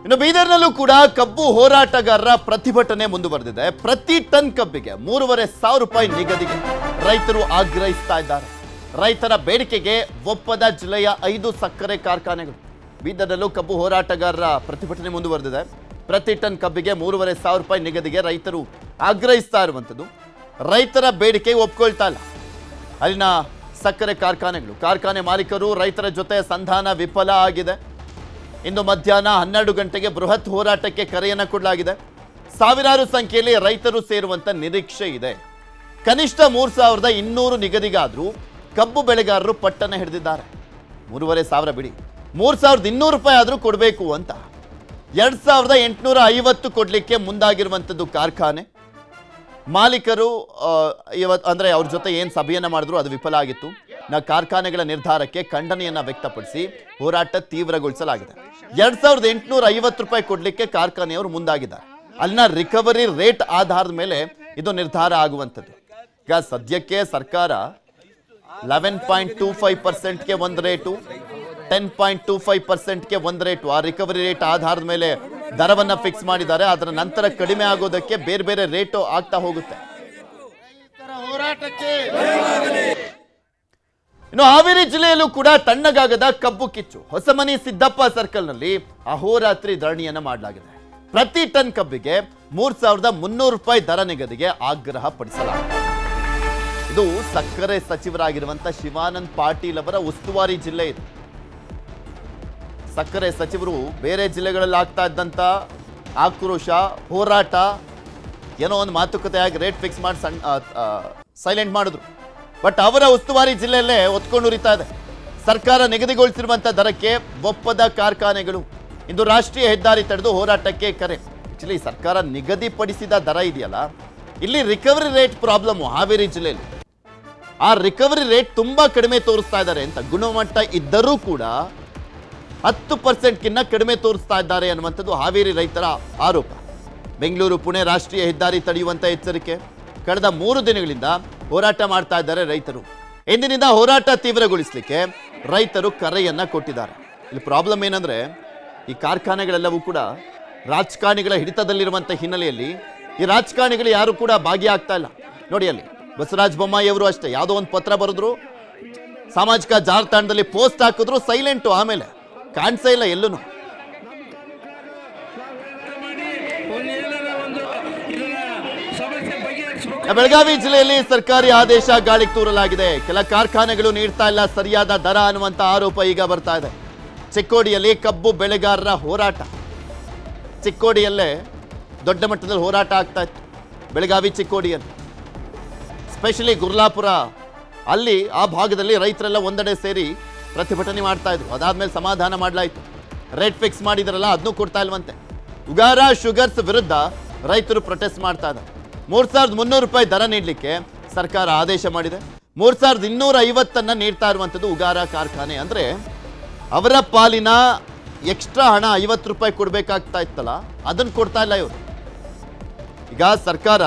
ಇನ್ನು ಬೀದರ್ನಲ್ಲೂ ಕೂಡ ಕಬ್ಬು ಹೋರಾಟಗಾರರ ಪ್ರತಿಭಟನೆ ಮುಂದುವರೆದಿದೆ. ಪ್ರತಿ ಟನ್ ಕಬ್ಬಿಗೆ 3,500 ರೂಪಾಯಿ ನಿಗದಿಗೆ ರೈತರು ಆಗ್ರಹಿಸ್ತಾ ಇದ್ದಾರೆ. ರೈತರ ಬೇಡಿಕೆಗೆ ಒಪ್ಪದ ಜಿಲ್ಲೆಯ 5 ಸಕ್ಕರೆ ಕಾರ್ಖಾನೆಗಳು. ಬೀದರ್ನಲ್ಲೂ ಕಬ್ಬು ಹೋರಾಟಗಾರರ ಪ್ರತಿಭಟನೆ ಮುಂದುವರೆದಿದೆ. ಪ್ರತಿ ಟನ್ ಕಬ್ಬಿಗೆ 3,500 ರೂಪಾಯಿ ನಿಗದಿಗೆ ರೈತರು ಆಗ್ರಹಿಸ್ತಾ ಇರುವಂಥದ್ದು. ರೈತರ ಬೇಡಿಕೆ ಒಪ್ಕೊಳ್ತಾ ಇಲ್ಲ ಅಲ್ಲಿನ ಸಕ್ಕರೆ ಕಾರ್ಖಾನೆ ಮಾಲೀಕರು. ರೈತರ ಜೊತೆ ಸಂಧಾನ ವಿಫಲ ಆಗಿದೆ. ಇಂದು ಮಧ್ಯಾಹ್ನ 12 ಗಂಟೆಗೆ ಬೃಹತ್ ಹೋರಾಟಕ್ಕೆ ಕರೆಯನ್ನು ಕೊಡಲಾಗಿದೆ. ಸಾವಿರಾರು ಸಂಖ್ಯೆಯಲ್ಲಿ ರೈತರು ಸೇರುವಂತ ನಿರೀಕ್ಷೆ ಇದೆ. ಕನಿಷ್ಠ 3,200 ನಿಗದಿಗಾದರೂ ಕಬ್ಬು ಬೆಳೆಗಾರರು ಪಟ್ಟಣ ಹಿಡಿದಿದ್ದಾರೆ. 3,500 ಬಿಡಿ, 3,200 ರೂಪಾಯಿ ಆದರೂ ಕೊಡಬೇಕು ಅಂತ 2,850 ಕೊಡಲಿಕ್ಕೆ ಮುಂದಾಗಿರುವಂಥದ್ದು ಕಾರ್ಖಾನೆ ಮಾಲೀಕರು. ಅಂದ್ರೆ ಅವ್ರ ಜೊತೆ ಏನು ಸಭೆಯನ್ನ ಮಾಡಿದ್ರು ಅದು ವಿಫಲ ಆಗಿತ್ತು. ಕಾರ್ಖಾನೆಗಳ ನಿರ್ಧಾರಕ್ಕೆ ಖಂಡನೆಯನ್ನ ವ್ಯಕ್ತಪಡಿಸಿ ಹೋರಾಟ ತೀವ್ರಗೊಳಿಸಲಾಗಿದೆ. 2,850 ರೂಪಾಯಿ ಕೊಡ್ಲಿಕ್ಕೆ ಕಾರ್ಖಾನೆಯವರು ಮುಂದಾಗಿದ್ದಾರೆ. ಅಲ್ಲಿನ ರಿಕವರಿ ರೇಟ್ ಆಧಾರದ ಮೇಲೆ ಇದು ನಿರ್ಧಾರ ಆಗುವಂಥದ್ದು. ಈಗ ಸದ್ಯಕ್ಕೆ ಸರ್ಕಾರ 11.25%ಗೆ ಒಂದು ರೇಟು, 10.25%ಗೆ ಒಂದು ರೇಟು, ಆ ರಿಕವರಿ ರೇಟ್ ಆಧಾರದ ಮೇಲೆ ದರವನ್ನ ಫಿಕ್ಸ್ ಮಾಡಿದ್ದಾರೆ. ಅದರ ನಂತರ ಕಡಿಮೆ ಆಗೋದಕ್ಕೆ ಬೇರೆ ಬೇರೆ ರೇಟು ಆಗ್ತಾ ಹೋಗುತ್ತೆ. ಇನ್ನು ಹಾವೇರಿ ಜಿಲ್ಲೆಯಲ್ಲೂ ಕೂಡ ತಣ್ಣಗಾಗದ ಕಬ್ಬು ಕಿಚ್ಚು. ಹೊಸಮನಿ ಸಿದ್ದಪ್ಪ ಸರ್ಕಲ್ನಲ್ಲಿ ಅಹೋರಾತ್ರಿ ಧರಣಿಯನ್ನ ಮಾಡಲಾಗಿದೆ. ಪ್ರತಿ ಟನ್ ಕಬ್ಬಿಗೆ 3,300 ರೂಪಾಯಿ ದರ ನಿಗದಿಗೆ ಆಗ್ರಹ ಪಡಿಸಲಾಗಿದೆ. ಇದು ಸಕ್ಕರೆ ಸಚಿವರಾಗಿರುವಂತಹ ಶಿವಾನಂದ ಪಾಟೀಲ್ ಅವರ ಉಸ್ತುವಾರಿ ಜಿಲ್ಲೆ ಇದು. ಸಕ್ಕರೆ ಸಚಿವರು ಬೇರೆ ಜಿಲ್ಲೆಗಳಲ್ಲಿ ಆಗ್ತಾ ಇದ್ದಂಥ ಆಕ್ರೋಶ ಹೋರಾಟ ಏನೋ ಒಂದು ಮಾತುಕತೆಯಾಗಿ ರೇಟ್ ಫಿಕ್ಸ್ ಮಾಡಿ ಸೈಲೆಂಟ್ ಮಾಡಿದ್ರು. ಬಟ್ ಅವರ ಉಸ್ತುವಾರಿ ಜಿಲ್ಲೆಯಲ್ಲೇ ಹೊತ್ಕೊಂಡು ಉರಿತಾ ಇದೆ. ಸರ್ಕಾರ ನಿಗದಿಗೊಳಿಸಿರುವಂಥ ದರಕ್ಕೆ ಒಪ್ಪದ ಕಾರ್ಖಾನೆಗಳು. ಇಂದು ರಾಷ್ಟ್ರೀಯ ಹೆದ್ದಾರಿ ತಡೆದು ಹೋರಾಟಕ್ಕೆ ಕರೆ. ಆಕ್ಚುಲಿ ಸರ್ಕಾರ ನಿಗದಿಪಡಿಸಿದ ದರ ಇದೆಯಲ್ಲ, ಇಲ್ಲಿ ರಿಕವರಿ ರೇಟ್ ಪ್ರಾಬ್ಲಮ್ ಹಾವೇರಿ ಜಿಲ್ಲೆಯಲ್ಲಿ. ಆ ರಿಕವರಿ ರೇಟ್ ತುಂಬಾ ಕಡಿಮೆ ತೋರಿಸ್ತಾ ಇದ್ದಾರೆ ಅಂತ. ಗುಣಮಟ್ಟ ಇದ್ದರೂ ಕೂಡ 10%ಗಿನ್ನ ಕಡಿಮೆ ತೋರಿಸ್ತಾ ಇದ್ದಾರೆ ಅನ್ನುವಂಥದ್ದು ಹಾವೇರಿ ರೈತರ ಆರೋಪ. ಬೆಂಗಳೂರು ಪುಣೆ ರಾಷ್ಟ್ರೀಯ ಹೆದ್ದಾರಿ ತಡೆಯುವಂತ ಎಚ್ಚರಿಕೆ. ಕಳೆದ 3 ದಿನಗಳಿಂದ ಹೋರಾಟ ಮಾಡ್ತಾ ಇದ್ದಾರೆ ರೈತರು. ಇಂದಿನಿಂದ ಹೋರಾಟ ತೀವ್ರಗೊಳಿಸಲಿಕ್ಕೆ ರೈತರು ಕರೆಯನ್ನ ಕೊಟ್ಟಿದ್ದಾರೆ. ಇಲ್ಲಿ ಪ್ರಾಬ್ಲಮ್ ಏನಂದ್ರೆ, ಈ ಕಾರ್ಖಾನೆಗಳೆಲ್ಲವೂ ಕೂಡ ರಾಜಕಾರಣಿಗಳ ಹಿಡಿತದಲ್ಲಿರುವಂಥ ಹಿನ್ನೆಲೆಯಲ್ಲಿ ಈ ರಾಜಕಾರಣಿಗಳು ಯಾರು ಕೂಡ ಭಾಗಿಯಾಗ್ತಾ ಇಲ್ಲ. ನೋಡಿ, ಅಲ್ಲಿ ಬಸವರಾಜ ಬೊಮ್ಮಾಯಿ ಅವರು ಅಷ್ಟೇ, ಯಾವುದೋ ಒಂದು ಪತ್ರ ಬರೆದ್ರು, ಸಾಮಾಜಿಕ ಜಾಲತಾಣದಲ್ಲಿ ಪೋಸ್ಟ್ ಹಾಕಿದ್ರು, ಸೈಲೆಂಟು. ಆಮೇಲೆ ಕಾಣಿಸೇ ಇಲ್ಲ ಎಲ್ಲೂ. ಬೆಳಗಾವಿ ಜಿಲ್ಲೆಯಲ್ಲಿ ಸರ್ಕಾರಿ ಆದೇಶ ಗಾಳಿಗೆ ತೂರಲಾಗಿದೆ. ಕೆಲ ಕಾರ್ಖಾನೆಗಳು ನೀಡ್ತಾ ಇಲ್ಲ ಸರಿಯಾದ ದರ ಅನ್ನುವಂಥ ಆರೋಪ ಈಗ ಬರ್ತಾ ಇದೆ. ಚಿಕ್ಕೋಡಿಯಲ್ಲಿ ಕಬ್ಬು ಬೆಳೆಗಾರರ ಹೋರಾಟ. ಚಿಕ್ಕೋಡಿಯಲ್ಲೇ ದೊಡ್ಡ ಮಟ್ಟದಲ್ಲಿ ಹೋರಾಟ ಆಗ್ತಾ ಇತ್ತು. ಬೆಳಗಾವಿ ಚಿಕ್ಕೋಡಿಯಲ್ಲಿ, ಸ್ಪೆಷಲಿ ಗುರ್ಲಾಪುರ, ಅಲ್ಲಿ ಆ ಭಾಗದಲ್ಲಿ ರೈತರೆಲ್ಲ ಒಂದೆಡೆ ಸೇರಿ ಪ್ರತಿಭಟನೆ ಮಾಡ್ತಾ ಇದ್ರು. ಅದಾದ್ಮೇಲೆ ಸಮಾಧಾನ ಮಾಡಲಾಯಿತು. ರೇಟ್ ಫಿಕ್ಸ್ ಮಾಡಿದ್ರಲ್ಲ ಅದನ್ನೂ ಕೊಡ್ತಾ ಇಲ್ವಂತೆ. ಉಗಾರ ಶುಗರ್ಸ್ ವಿರುದ್ಧ ರೈತರು ಪ್ರೊಟೆಸ್ಟ್ ಮಾಡ್ತಾ ಇದ್ದಾರೆ. 3,300 ರೂಪಾಯಿ ದರ ನೀಡಲಿಕ್ಕೆ ಸರ್ಕಾರ ಆದೇಶ ಮಾಡಿದೆ. 3,250 ನೀಡ್ತಾ ಇರುವಂಥದ್ದು ಉಗಾರ ಕಾರ್ಖಾನೆ. ಅಂದರೆ ಅವರ ಪಾಲಿನ ಎಕ್ಸ್ಟ್ರಾ ಹಣ 50 ರೂಪಾಯಿ ಕೊಡಬೇಕಾಗ್ತಾ ಇತ್ತಲ್ಲ, ಅದನ್ನು ಕೊಡ್ತಾ ಇಲ್ಲ ಇವರು. ಈಗ ಸರ್ಕಾರ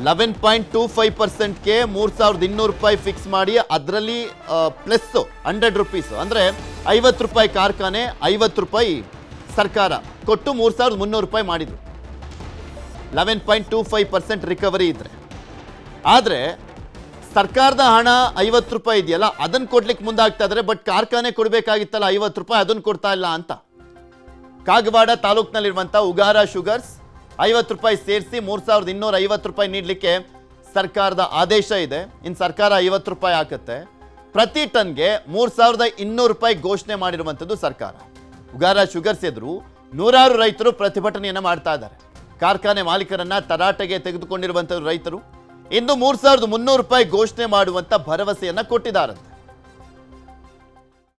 11.25%ಗೆ 3,200 ರೂಪಾಯಿ ಫಿಕ್ಸ್ ಮಾಡಿ ಅದರಲ್ಲಿ ಪ್ಲಸ್ 100 ರೂಪೀಸ್, ಅಂದರೆ 50 ರೂಪಾಯಿ ಕಾರ್ಖಾನೆ, 50 ರೂಪಾಯಿ ಸರ್ಕಾರ ಕೊಟ್ಟು 3,300 ರೂಪಾಯಿ ಮಾಡಿದ್ರು. 11.25% ರಿಕವರಿ ಇದ್ರೆ. ಆದರೆ ಸರ್ಕಾರದ ಹಣ 50 ರೂಪಾಯಿ ಇದೆಯಲ್ಲ, ಅದನ್ನು ಕೊಡ್ಲಿಕ್ಕೆ ಮುಂದಾಗ್ತಾ ಇದ್ದಾರೆ. ಬಟ್ ಕಾರ್ಖಾನೆ ಕೊಡಬೇಕಾಗಿತ್ತಲ್ಲ 50 ರೂಪಾಯಿ, ಅದನ್ನು ಕೊಡ್ತಾ ಇಲ್ಲ ಅಂತ. ಕಾಗವಾಡ ತಾಲೂಕಿನಲ್ಲಿರುವಂಥ ಉಗಾರ ಶುಗರ್ಸ್ 50 ರೂಪಾಯಿ ಸೇರಿಸಿ 3,250 ರೂಪಾಯಿ ನೀಡಲಿಕ್ಕೆ ಸರ್ಕಾರದ ಆದೇಶ ಇದೆ. ಇನ್ನು ಸರ್ಕಾರ 50 ರೂಪಾಯಿ ಹಾಕುತ್ತೆ. ಪ್ರತಿ ಟನ್ಗೆ 3,200 ರೂಪಾಯಿ ಘೋಷಣೆ ಮಾಡಿರುವಂಥದ್ದು ಸರ್ಕಾರ. ಉಗಾರ ಶುಗರ್ಸ್ ಎದುರು ನೂರಾರು ರೈತರು ಪ್ರತಿಭಟನೆಯನ್ನು ಮಾಡ್ತಾ ಇದ್ದಾರೆ. ಕಾರ್ಖಾನೆ ಮಾಲೀಕರನ್ನ ತರಾಟೆಗೆ ತೆಗೆದುಕೊಂಡಿರುವಂಥ ರೈತರು ಇಂದು 3,300 ರೂಪಾಯಿ ಘೋಷಣೆ ಮಾಡುವಂಥ ಭರವಸೆಯನ್ನ ಕೊಟ್ಟಿದ್ದಾರೆ.